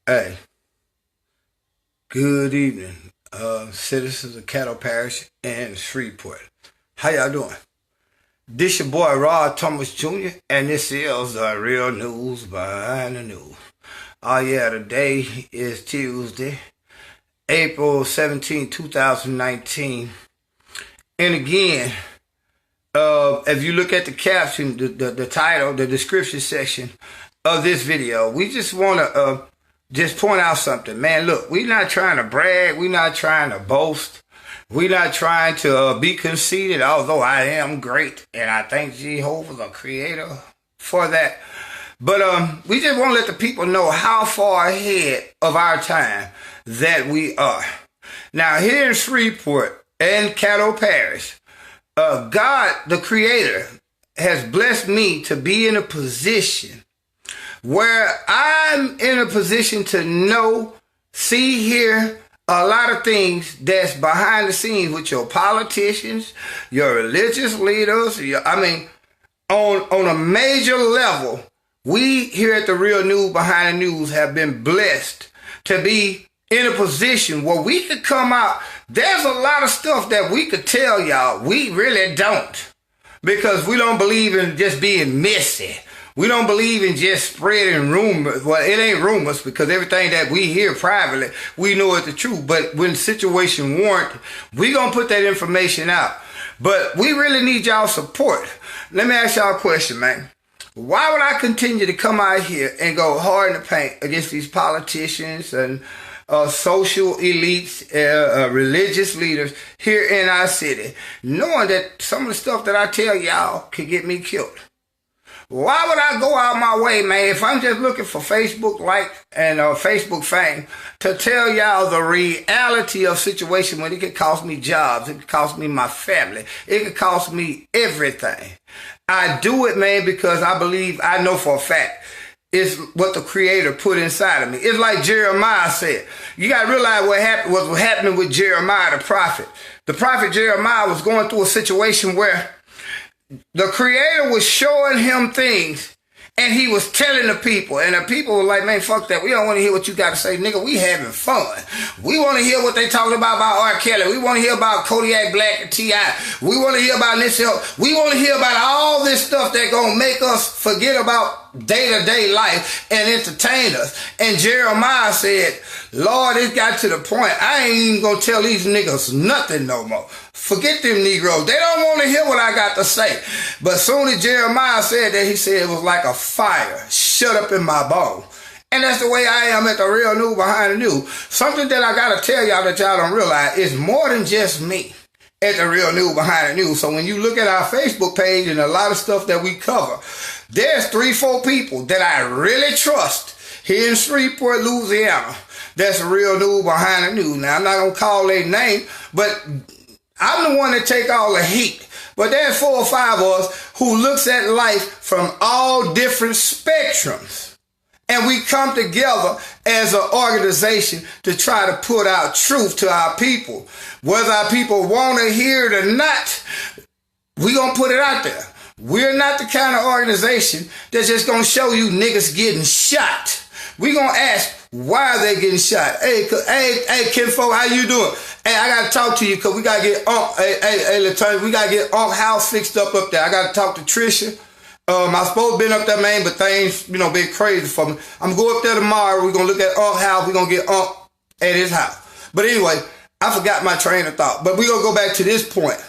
Hey, good evening, citizens of Caddo Parish and Shreveport. How y'all doing? This your boy Rod Thomas Jr. and this is the real news behind the news. Oh yeah, today is Tuesday, April 17, 2019. And again, if you look at the caption, the title, the description section of this video, we just want to just point out something. Man, look, we're not trying to brag. We're not trying to boast. We're not trying to be conceited, although I am great. And I thank Jehovah, the creator, for that. But we just want to let the people know how far ahead of our time that we are. Now, here in Shreveport and Caddo Parish, God, the creator, has blessed me to be in a position where I'm in a position to know, see, hear a lot of things that's behind the scenes with your politicians, your religious leaders. On a major level, we here at the Real News Behind the News have been blessed to be in a position where we could come out. There's a lot of stuff that we could tell y'all. We really don't, because we don't believe in just being messy. We don't believe in just spreading rumors. Well, it ain't rumors, because everything that we hear privately, we know it's the truth. But when the situation warrant, we gonna put that information out. But we really need y'all support. Let me ask y'all a question, man. Why would I continue to come out here and go hard in the paint against these politicians and social elites, religious leaders here in our city, knowing that some of the stuff that I tell y'all could get me killed? Why would I go out my way, man, if I'm just looking for Facebook likes and Facebook fame, to tell y'all the reality of situation when it could cost me jobs, it could cost me my family, it could cost me everything? I do it, man, because I believe, I know for a fact, it's what the Creator put inside of me. It's like Jeremiah said. You got to realize what was happening with Jeremiah, the prophet. The prophet Jeremiah was going through a situation where the Creator was showing him things, and he was telling the people, and the people were like, man, fuck that. We don't want to hear what you got to say, nigga. We having fun. We want to hear what they talking about R. Kelly. We want to hear about Kodiak Black and T.I. We want to hear about this. We want to hear about all this stuff that gonna make us forget about day-to-day life and entertain us. And Jeremiah said, Lord, it got to the point, I ain't even gonna tell these niggas nothing no more. Forget them Negroes. They don't want to hear what I got to say. But soon as Jeremiah said that, he said it was like a fire shut up in my bone. And that's the way I am at the Real News Behind the News. Something that I got to tell y'all that y'all don't realize is more than just me at the Real News Behind the News. So when you look at our Facebook page and a lot of stuff that we cover, there's 3-4 people that I really trust here in Shreveport, Louisiana. That's the Real News Behind the News. Now, I'm not going to call their name, but I'm the one that take all the heat. But there's 4 or 5 of us who looks at life from all different spectrums. And we come together as an organization to try to put out truth to our people. Whether our people want to hear it or not, we going to put it out there. We're not the kind of organization that's just going to show you niggas getting shot. We going to ask, why are they getting shot? Hey, kinfolk, how you doing? Hey, I got to talk to you, because we got to get Laturn, we got to get house fixed up there. I got to talk to Trisha. I supposed to been up there, man, but things, been crazy for me. I'm going to go up there tomorrow. We're going to look at house. We're going to get at his house. But anyway, I forgot my train of thought. But we're going to go back to this point.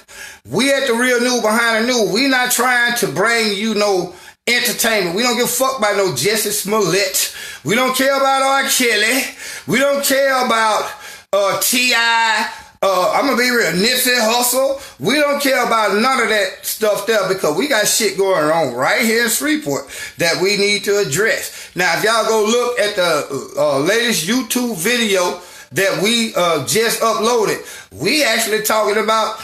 We at the Real News Behind the News. We not trying to bring you no entertainment. We don't give a fuck about no Jesse Smollett. We don't care about R. Kelly. We don't care about T.I. I'm going to be real, Nipsey Hussle. We don't care about none of that stuff there, because we got shit going on right here in Shreveport that we need to address. Now, if y'all go look at the latest YouTube video that we just uploaded, we actually talking about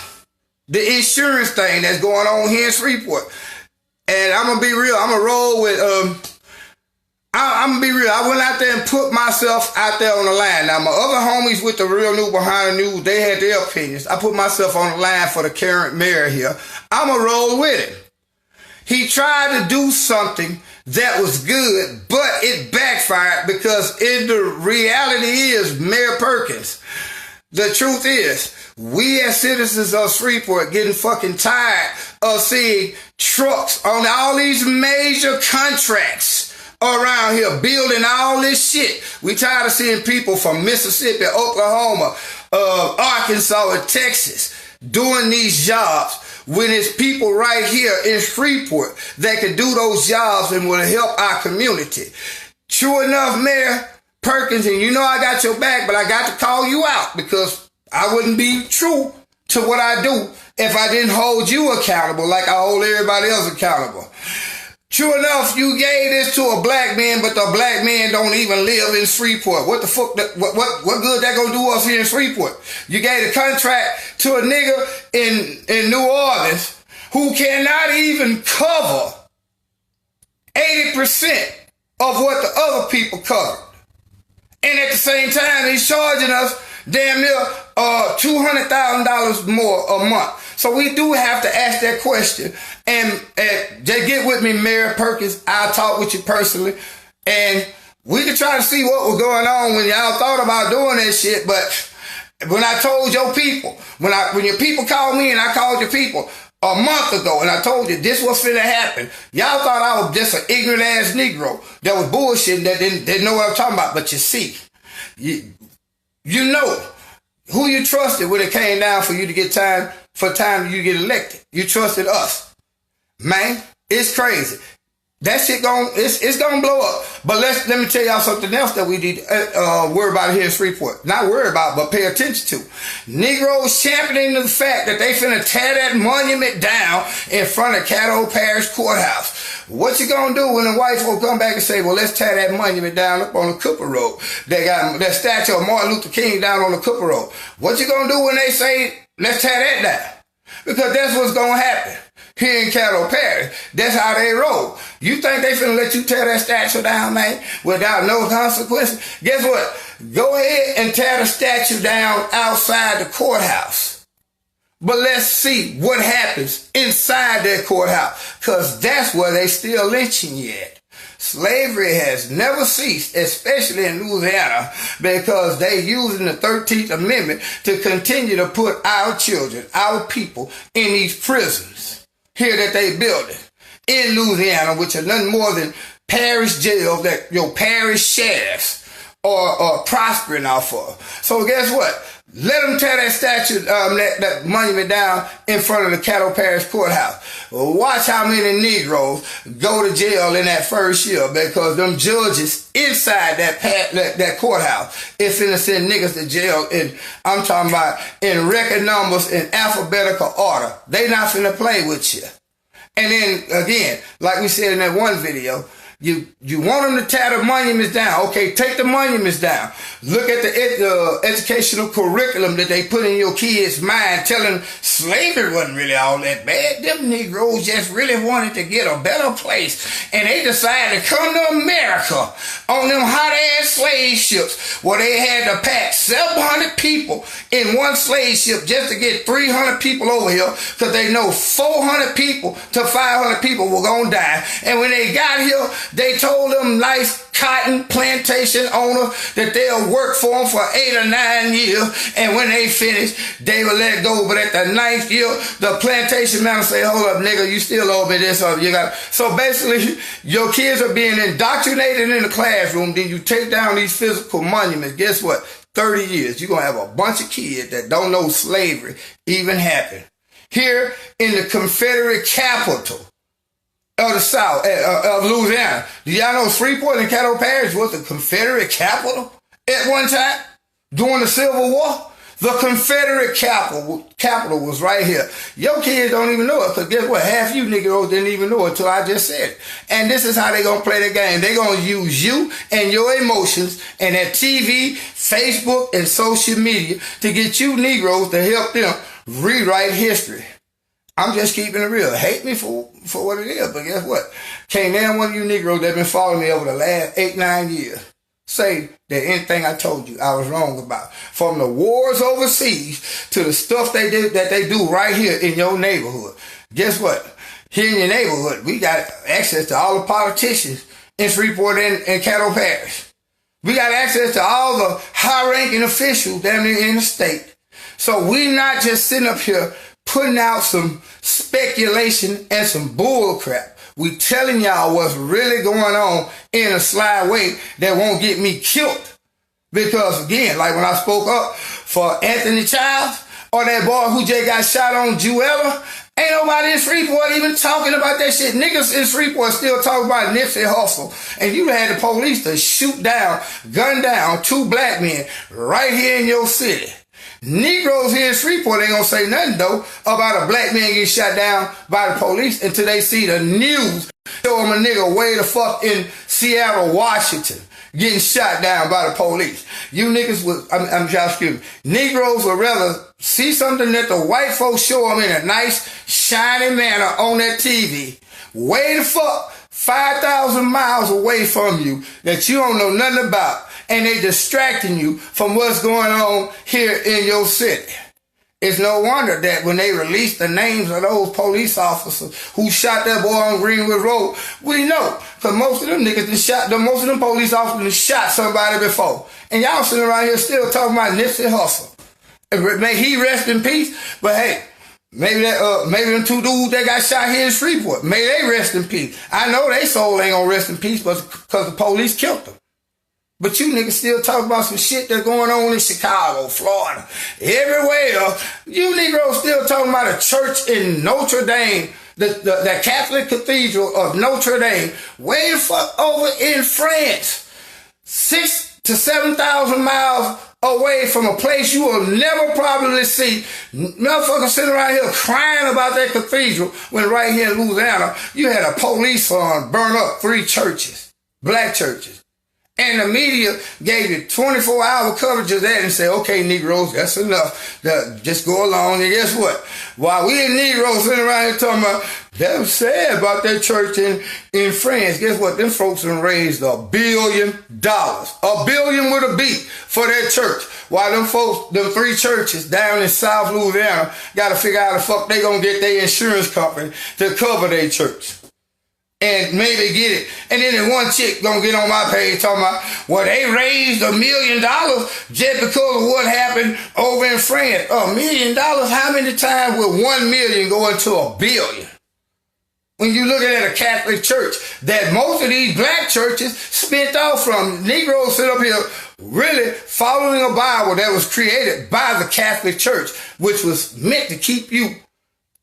the insurance thing that's going on here in Shreveport. And I'm going to be real. I'm going to roll with, I'm going to be real. I went out there and put myself out there on the line. Now, my other homies with the Real News Behind the News, they had their opinions. I put myself on the line for the current mayor here. I'm going to roll with him. He tried to do something that was good, but it backfired. backfired because the reality is, Mayor Perkins, the truth is, we as citizens of Shreveport getting fucking tired of seeing trucks on all these major contracts around here building all this shit. We tired of seeing people from Mississippi, Oklahoma, Arkansas, and Texas doing these jobs when it's people right here in Shreveport that can do those jobs and will help our community. True enough, Mayor Perkins, and you know I got your back, but I got to call you out because I wouldn't be true to what I do if I didn't hold you accountable like I hold everybody else accountable. True enough, you gave this to a black man, but the black man don't even live in Shreveport. What the fuck, what good that gonna do us here in Shreveport? You gave a contract to a nigga in New Orleans who cannot even cover 80% of what the other people covered. And at the same time, he's charging us damn near $200,000 more a month. So we do have to ask that question. And just get with me, Mayor Perkins. I'll talk with you personally. And we can try to see what was going on when y'all thought about doing that shit. But when I told your people, when your people called me and I called your people a month ago and I told you this was finna happen, y'all thought I was just an ignorant ass Negro that was bullshitting, that didn't know what I'm talking about. But you see, you know who you trusted when it came down for you to get time you get elected. You trusted us. Man, it's crazy. That shit it's gonna blow up. But let me tell y'all something else that we need to worry about here in Shreveport. Not worry about, but pay attention to. Negroes championing the fact that they finna tear that monument down in front of Caddo Parish Courthouse. What you gonna do when the white folk come back and say, well, let's tear that monument down up on the Cooper Road? They got that statue of Martin Luther King down on the Cooper Road. What you gonna do when they say, let's tear that down? Because that's what's gonna happen here in Caddo Parish. That's how they roll. You think they finna let you tear that statue down, man, without no consequences? Guess what? Go ahead and tear the statue down outside the courthouse. But let's see what happens inside that courthouse, because that's where they still lynching you at. Slavery has never ceased, especially in Louisiana, because they using the 13th Amendment to continue to put our children, our people, in these prisons here that they building in Louisiana, which are nothing more than parish jails that your parish sheriffs are prospering off of. So guess what? Let them tear that statue, that monument down in front of the Caddo Parish Courthouse. Watch how many Negroes go to jail in that first year, because them judges inside that courthouse is finna send niggas to jail. And I'm talking about in record numbers in alphabetical order. They not finna play with you. And then again, like we said in that one video, you want them to tear the monuments down. Okay, take the monuments down. Look at the educational curriculum that they put in your kids' mind, telling slavery wasn't really all that bad. Them Negroes just really wanted to get a better place, and they decided to come to America on them hot-ass slave ships where they had to pack 700 people in one slave ship just to get 300 people over here, because they know 400 people to 500 people were going to die. And when they got here, they told them nice cotton plantation owners that they'll work for them for 8 or 9 years, and when they finish, they will let go. But at the 9th year, the plantation man will say, hold up, nigga, you still owe me this. Or you got. So basically, your kids are being indoctrinated in the classroom, then you take down these physical monuments. Guess what? 30 years, you're going to have a bunch of kids that don't know slavery even happened. Here in the Confederate capital of the South, of Louisiana. Do y'all know Shreveport and Caddo Parish was the Confederate capital at one time during the Civil War? The Confederate capital was right here. Your kids don't even know it, because guess what? Half you Negroes didn't even know it until I just said it. And this is how they're going to play the game. They're going to use you and your emotions and that TV, Facebook, and social media to get you Negroes to help them rewrite history. I'm just keeping it real. Hate me for what it is, but guess what? Can't none one of you Negroes that been following me over the last 8-9 years say that anything I told you I was wrong about. From the wars overseas to the stuff they do right here in your neighborhood. Guess what? Here in your neighborhood, we got access to all the politicians in Shreveport and Caddo Parish. We got access to all the high-ranking officials down there in the state. So we not just sitting up here putting out some speculation and some bull crap. We telling y'all what's really going on in a sly way that won't get me killed. Because again, like when I spoke up for Anthony Childs or that boy who just got shot on Juella, ain't nobody in Shreveport even talking about that shit. Niggas in Shreveport still talking about Nipsey Hussle. And you had the police to shoot down, gun down 2 black men right here in your city. Negroes here in Shreveport ain't gonna say nothing though about a black man getting shot down by the police until they see the news show them a nigga way the fuck in Seattle, Washington getting shot down by the police. You niggas Negroes would rather see something that the white folks show them in a nice, shiny manner on that TV, way the fuck 5,000 miles away from you that you don't know nothing about, and they distracting you from what's going on here in your city. It's no wonder that when they released the names of those police officers who shot that boy on Greenwood Road, we know, because most of them niggas most of them police officers shot somebody before. And y'all sitting around here still talking about Nipsey Hussle. May he rest in peace, but hey, maybe them 2 dudes that got shot here in Shreveport, may they rest in peace. I know they soul ain't gonna rest in peace because the police killed them. But you niggas still talk about some shit that's going on in Chicago, Florida, everywhere. You Negroes still talking about a church in Notre Dame, the Catholic Cathedral of Notre Dame, way the fuck over in France, 6,000 to 7,000 miles away from a place you will never probably see. Motherfuckers sitting around here crying about that cathedral when right here in Louisiana, you had a police farm burn up 3 churches, black churches. And the media gave you 24-hour coverage of that and said, okay, Negroes, that's enough. Just go along. And guess what? While we in Negroes sitting around here talking about, that was sad about that church in France. Guess what? Them folks done raised $1 billion. $1 billion with a B for that church. While them folks, them 3 churches down in South Louisiana, got to figure out how the fuck they gonna get their insurance company to cover their church. And maybe get it. And then one chick gonna get on my page talking about, well, they raised $1 million just because of what happened over in France. $1 million? How many times will 1 million go into $1 billion? When you looking at a Catholic church that most of these black churches spent off from, Negroes sit up here really following a Bible that was created by the Catholic Church, which was meant to keep you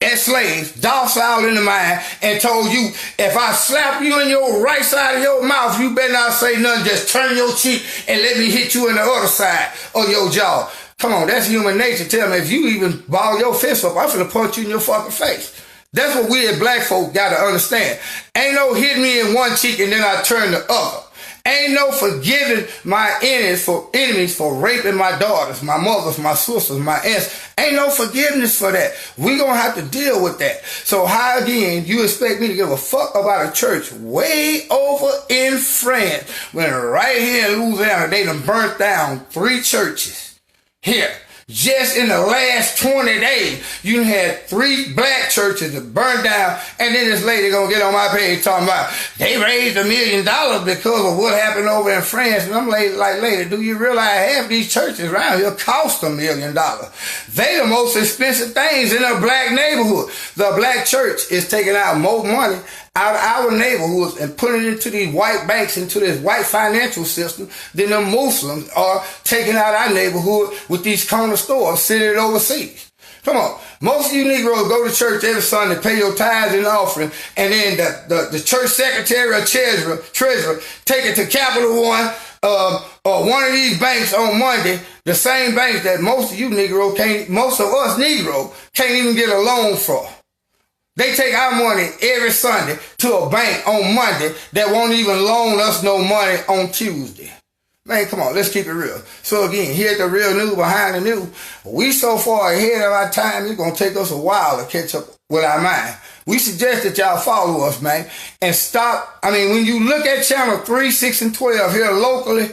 as slaves, docile in the mind, and told you, if I slap you in your right side of your mouth, you better not say nothing, just turn your cheek and let me hit you in the other side of your jaw. Come on, that's human nature. Tell me, if you even ball your fist up, I'm finna punch you in your fucking face. That's what we as black folk gotta understand. Ain't no hit me in one cheek and then I turn the other. Ain't no forgiving my enemies for raping my daughters, my mothers, my sisters, my aunts. Ain't no forgiveness for that. We gonna have to deal with that. So how again you expect me to give a fuck about a church way over in France when right here in Louisiana they done burnt down 3 churches here. Just in the last 20 days, you had 3 black churches that burned down, and then this lady gonna get on my page talking about they raised $1 million because of what happened over in France. And I'm like, lady, do you realize half these churches around here cost $1 million? They the most expensive things in a black neighborhood. The black church is taking out more money out of our neighborhoods and putting it into these white banks, into this white financial system, than the Muslims are taking out our neighborhood with these corner stores sending it overseas. Come on. Most of you Negroes go to church every Sunday, pay your tithes and offering, and then the church secretary or treasurer take it to Capital One or one of these banks on Monday, the same banks that most of us Negroes can't even get a loan for. They take our money every Sunday to a bank on Monday that won't even loan us no money on Tuesday. Man, come on, let's keep it real. So again, here's the real news behind the news. We so far ahead of our time, it's going to take us a while to catch up with our mind. We suggest that y'all follow us, man, and stop. I mean, when you look at channel 3, 6, and 12 here locally,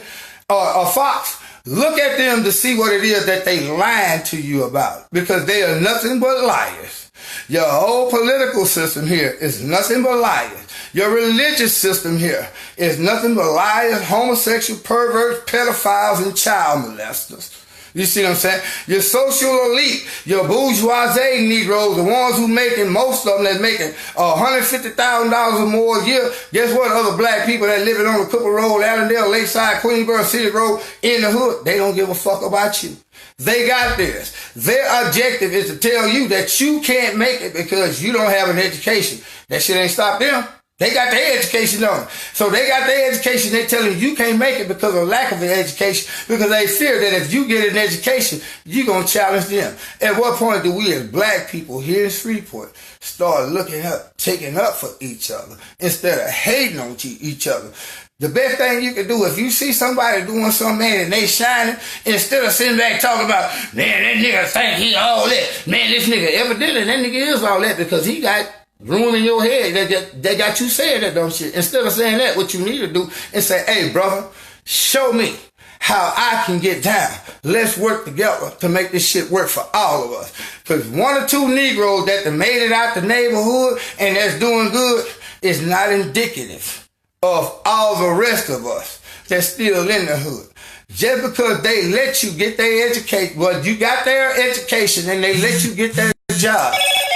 or Fox, look at them to see what it is that they lying to you about, because they are nothing but liars. Your whole political system here is nothing but liars. Your religious system here is nothing but liars, homosexual perverts, pedophiles, and child molesters. You see what I'm saying? Your social elite, your bourgeoisie Negroes, the ones who making, most of them that's making $150,000 or more a year. Guess what? Other black people that living on the Cooper Road, Allendale, Lakeside, Queensboro City Road, in the hood, they don't give a fuck about you. They got this. Their objective is to tell you that you can't make it because you don't have an education. That shit ain't stopped them. They got their education on. So they got their education. They telling you can't make it because of lack of an education, because they fear that if you get an education, you're going to challenge them. At what point do we as black people here in Shreveport start looking up, taking up for each other instead of hating on each other? The best thing you can do, if you see somebody doing something, man, and they shining, instead of sitting back talking about, man, that nigga think he all that. Man, this nigga evidently, that nigga is all that because he got room in your head that got you saying that dumb shit. Instead of saying that, what you need to do is say, hey, brother, show me how I can get down. Let's work together to make this shit work for all of us. Because one or two Negroes that made it out the neighborhood and that's doing good is not indicative of all the rest of us that's still in the hood. Just because they let you get their education, well, you got their education and they let you get their job,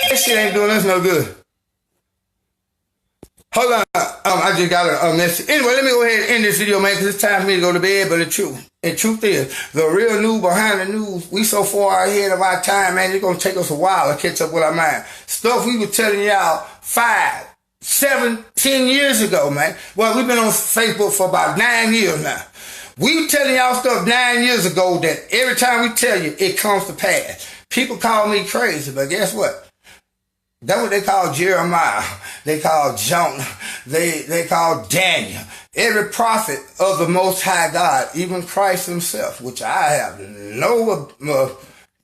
that shit ain't doing us no good. Hold on, I just got a message. Anyway, let me go ahead and end this video, man, because it's time for me to go to bed. But the truth is, the real news behind the news, we so far ahead of our time, man, it's going to take us a while to catch up with our mind. Stuff we were telling y'all 5, 7, 10 years ago, man. Well, we've been on Facebook for about 9 years now. We were telling y'all stuff 9 years ago that every time we tell you, it comes to pass. People call me crazy, but guess what? That's what they call Jeremiah. They call Jonah. They call Daniel. Every prophet of the Most High God, even Christ himself, which I have no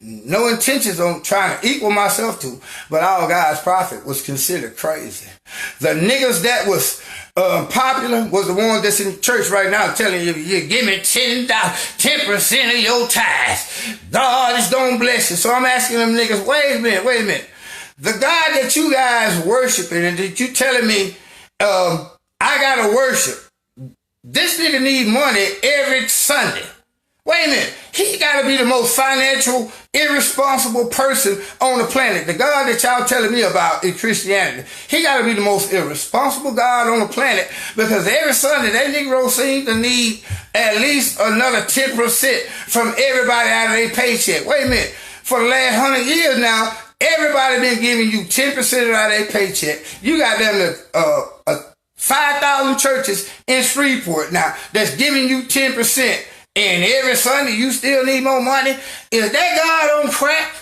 intentions on trying to equal myself to, but all God's prophet was considered crazy. The niggas that was popular was the ones that's in church right now telling you, you give me $10, 10% of your tithes. God is gonna bless you. So I'm asking them niggas, wait a minute. The God that you guys worshiping and that you telling me I gotta worship, this nigga need money every Sunday. Wait a minute. He gotta be the most financial, irresponsible person on the planet. The God that y'all telling me about in Christianity, he gotta be the most irresponsible God on the planet, because every Sunday that Negro seems to need at least another 10% from everybody out of their paycheck. Wait a minute. For the last 100 years now, everybody been giving you 10% out of their paycheck. You got them 5,000 churches in Shreveport now that's giving you 10%. And every Sunday you still need more money. Is that God on crack?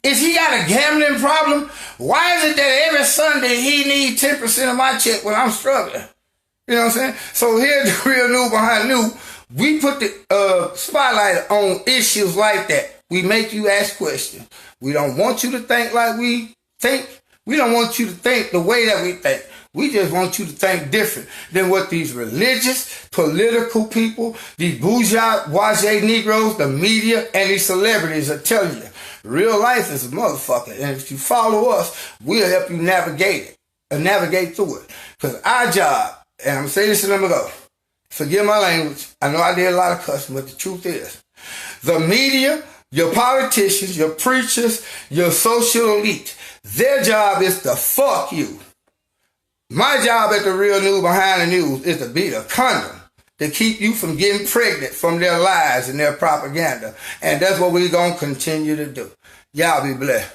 Is he got a gambling problem? Why is it that every Sunday he needs 10% of my check when I'm struggling? You know what I'm saying? So here's the real news behind news. We put the spotlight on issues like that. We make you ask questions. We don't want you to think like we think. We don't want you to think the way that we think. We just want you to think different than what these religious, political people, these bourgeoisie Negroes, the media, and these celebrities are telling you. Real life is a motherfucker. And if you follow us, we'll help you navigate it and navigate through it. Because our job, and I'm going to say this and I'm going to go. Forgive my language. I know I did a lot of cussing, but the truth is, the media, your politicians, your preachers, your social elite, their job is to fuck you. My job at the real news behind the news is to be the condom to keep you from getting pregnant from their lies and their propaganda. And that's what we're going to continue to do. Y'all be blessed.